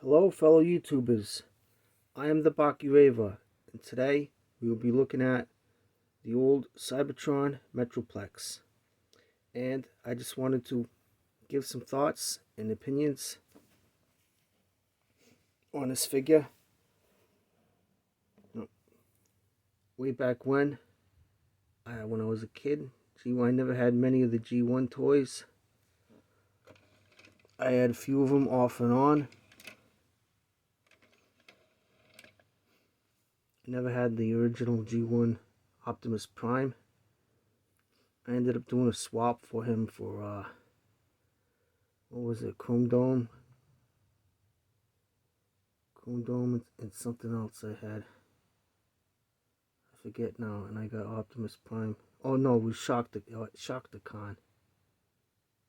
Hello fellow YouTubers, I am the Baki Raver, and today we will be looking at the old Cybertron Metroplex. And I just wanted to give some thoughts and opinions on this figure. Way back when I was a kid, I never had many of the G1 toys. I had a few of them off and on. I never had the original G1 Optimus Prime. I ended up doing a swap for him for, what was it, Chrome Dome and something else I had. I forget now, and I got Optimus Prime. Oh no, it was Shockticon.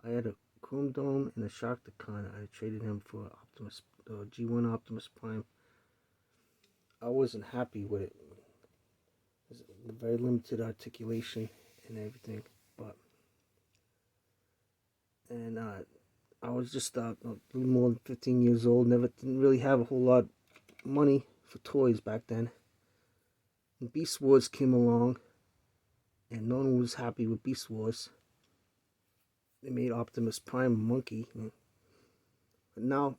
I had a Chrome Dome and a Shockticon. I traded him for G1 Optimus Prime. I wasn't happy with it. It was very limited articulation and everything, and I was just a little more than 15 years old. Didn't really have a whole lot of money for toys back then. And Beast Wars came along, and no one was happy with Beast Wars. They made Optimus Prime a monkey, but now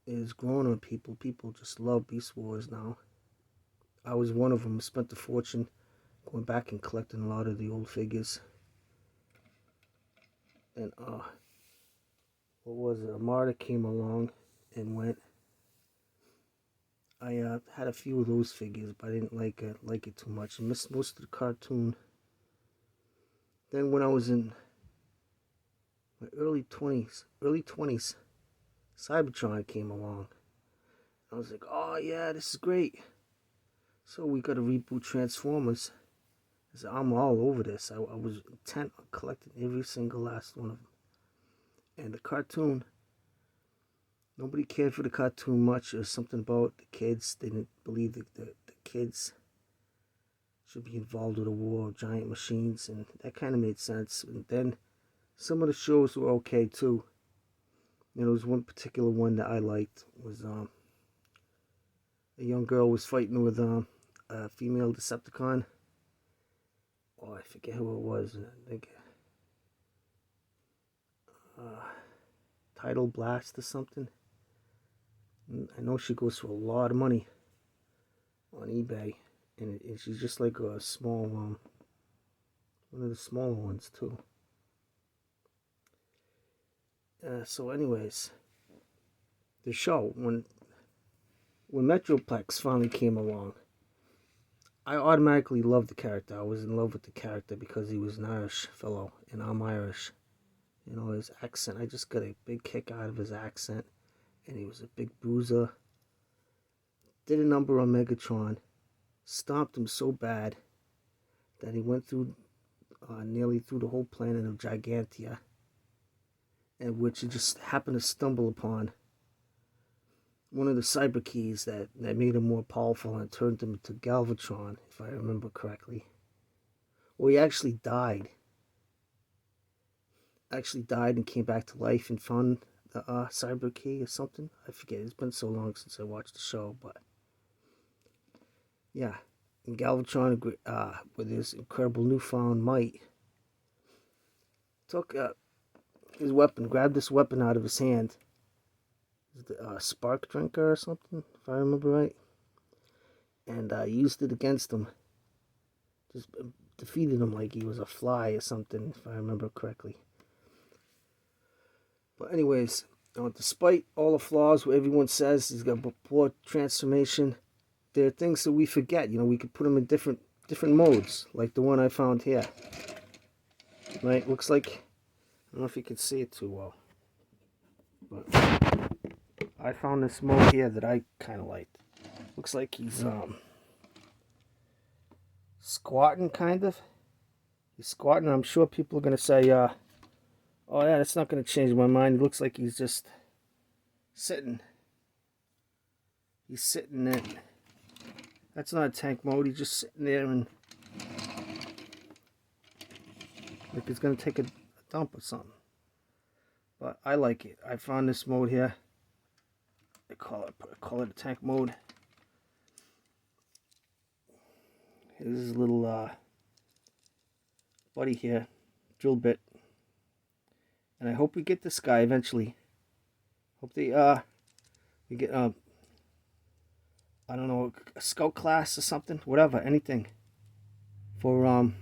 it is grown on people. People just love Beast Wars now. I was one of them. Spent a fortune going back and collecting a lot of the old figures. And what was it? Armada came along and went. I had a few of those figures, but I didn't like it too much. I missed most of the cartoon. Then when I was in my early 20s, Cybertron came along. I was like, oh yeah, this is great. So we got to reboot Transformers. I said, I'm all over this. I was intent on collecting every single last one of them. And the cartoon, nobody cared for the cartoon much. There was something about the kids. They didn't believe that the kids should be involved with a war of giant machines, and that kind of made sense. And then some of the shows were okay too. There was one particular one that I liked. Was a young girl was fighting with a female Decepticon. Oh, I forget who it was. I think Tidal Blast or something. I know she goes for a lot of money on eBay, and she's just like a small one of the smaller ones too. So anyways, the show, when Metroplex finally came along, I automatically loved the character. I was in love with the character because he was an Irish fellow, and I'm Irish. You know, his accent, I just got a big kick out of his accent, and he was a big bruiser. Did a number on Megatron, stomped him so bad that he went through nearly through the whole planet of Gigantia, and which he just happened to stumble upon one of the cyber keys that made him more powerful and turned him into Galvatron, if I remember correctly. Well, he actually died. And came back to life and found the cyber key or something. I forget. It's been so long since I watched the show, but yeah. And Galvatron, with his incredible newfound might, took his weapon, grabbed this weapon out of his hand. The spark drinker or something, if I remember right, and used it against him. Just defeated him like he was a fly or something, if I remember correctly. But anyways, despite all the flaws, what everyone says he's got poor transformation, there are things that we forget. We could put him in different modes, like the one I found here. Right, looks like, I don't know if you can see it too well, but I found this mode here that I kind of liked. Looks like he's squatting, kind of. He's squatting. I'm sure people are going to say, oh yeah, that's not going to change my mind. It looks like he's just sitting. He's sitting there. That's not a tank mode. He's just sitting there and like he's going to take a dump or something. But I like it. I found this mode here. I call it a tank mode. Here's his little buddy here, drill bit. And I hope we get this guy eventually. Hope we get I don't know, a scout class or something, whatever, anything for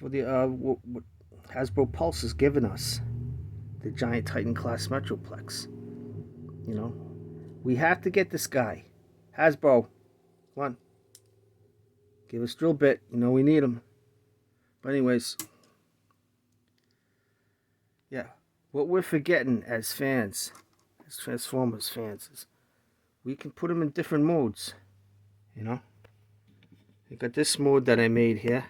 the what Hasbro Pulse is giving us, the Giant Titan class Metroplex. You know, we have to get this guy. Hasbro, come on, give us drill bit. You know we need him. But anyways, yeah, what we're forgetting as fans, as Transformers fans, is we can put them in different modes. You know, I got this mode that I made here.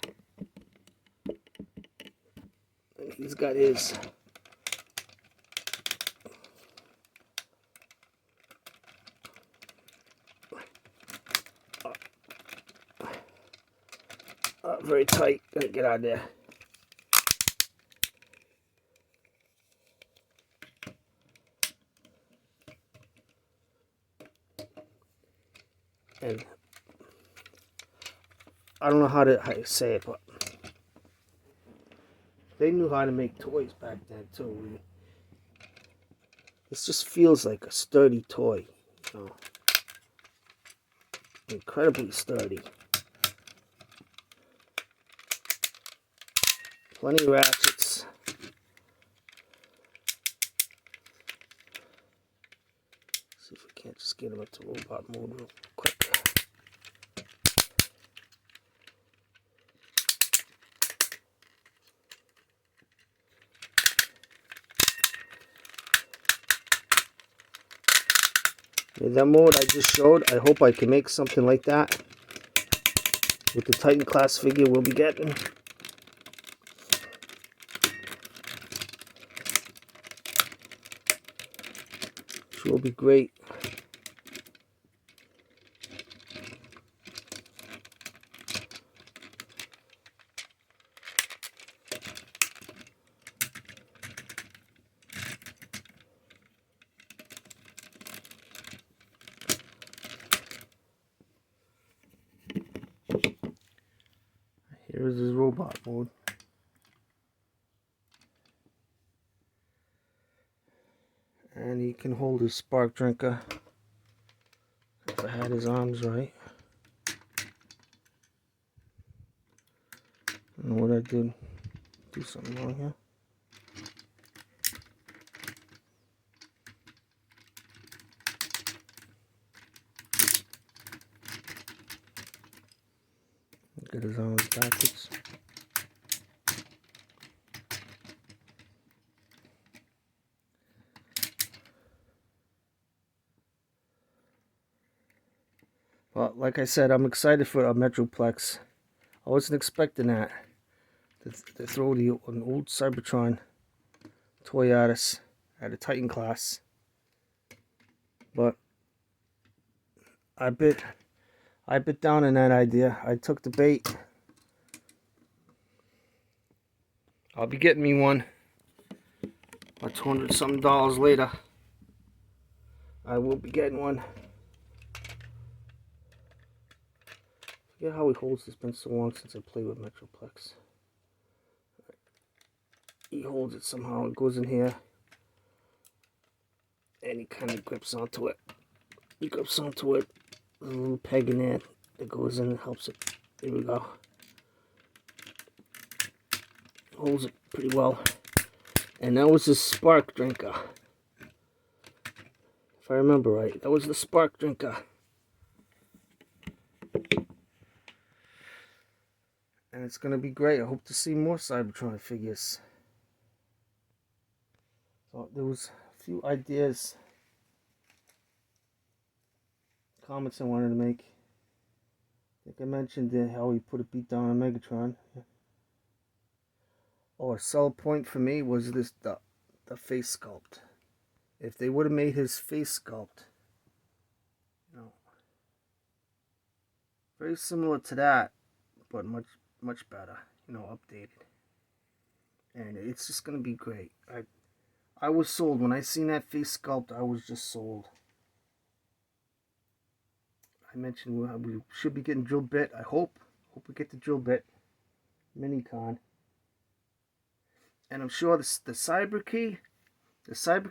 He's got his very tight. Gotta get out of there. And I don't know how to say it, but they knew how to make toys back then too. This just feels like a sturdy toy, you know, incredibly sturdy. Plenty of ratchets. See if we can't just get him into robot mode real quick. In that mode I just showed, I hope I can make something like that with the Titan class figure we'll be getting. Which will be great. Here's his robot mode. And he can hold his spark drinker. If I had his arms right. I don't know what I did. Do something wrong here. Get his arms backwards. Well, like I said, I'm excited for a Metroplex. I wasn't expecting that. To throw an old Cybertron toy at us at a Titan class. But I bit down on that idea. I took the bait. I'll be getting me one. About $200 something later, I will be getting one. I forget how he holds. It's been so long since I played with Metroplex. He holds it somehow. It goes in here, and he kind of grips onto it. He grips onto it. There's a little peg in there that goes in and helps it. There we go. Holds it pretty well. And that was his spark drinker. If I remember right, that was the spark drinker. And it's going to be great. I hope to see more Cybertron figures. So there was a few ideas, comments I wanted to make. I think I mentioned how he put a beat down on Megatron. Yeah. Oh, a sell point for me was the face sculpt. If they would have made his face sculpt, you know, very similar to that, but much better, you know, updated. And it's just gonna be great. I was sold. When I seen that face sculpt, I was just sold. I mentioned we should be getting drill bit. I hope we get the drill bit mini-con. And I'm sure the cyber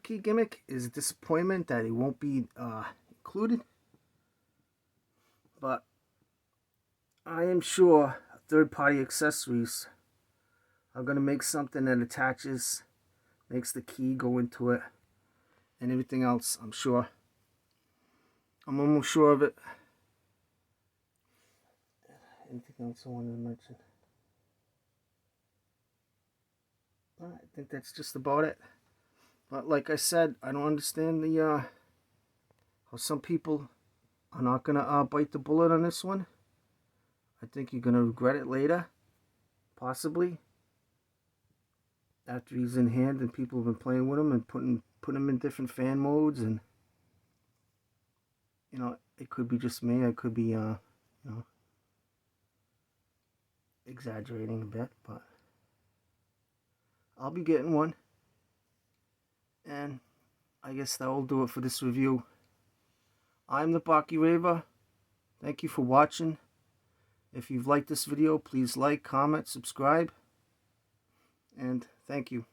key gimmick is a disappointment that it won't be included. But I am sure third-party accessories are going to make something that attaches, makes the key go into it, and everything else. I'm sure. I'm almost sure of it. Anything else I wanted to mention? I think that's just about it. But like I said, I don't understand the how some people are not gonna bite the bullet on this one. I think you're gonna regret it later, possibly, after he's in hand and people have been playing with him and putting him in different fan modes. And you know, it could be just me. I could be you know, exaggerating a bit, but I'll be getting one. And I guess that will do it for this review. I'm the Baki Raver. Thank you for watching. If you've liked this video, please like, comment, subscribe, and thank you.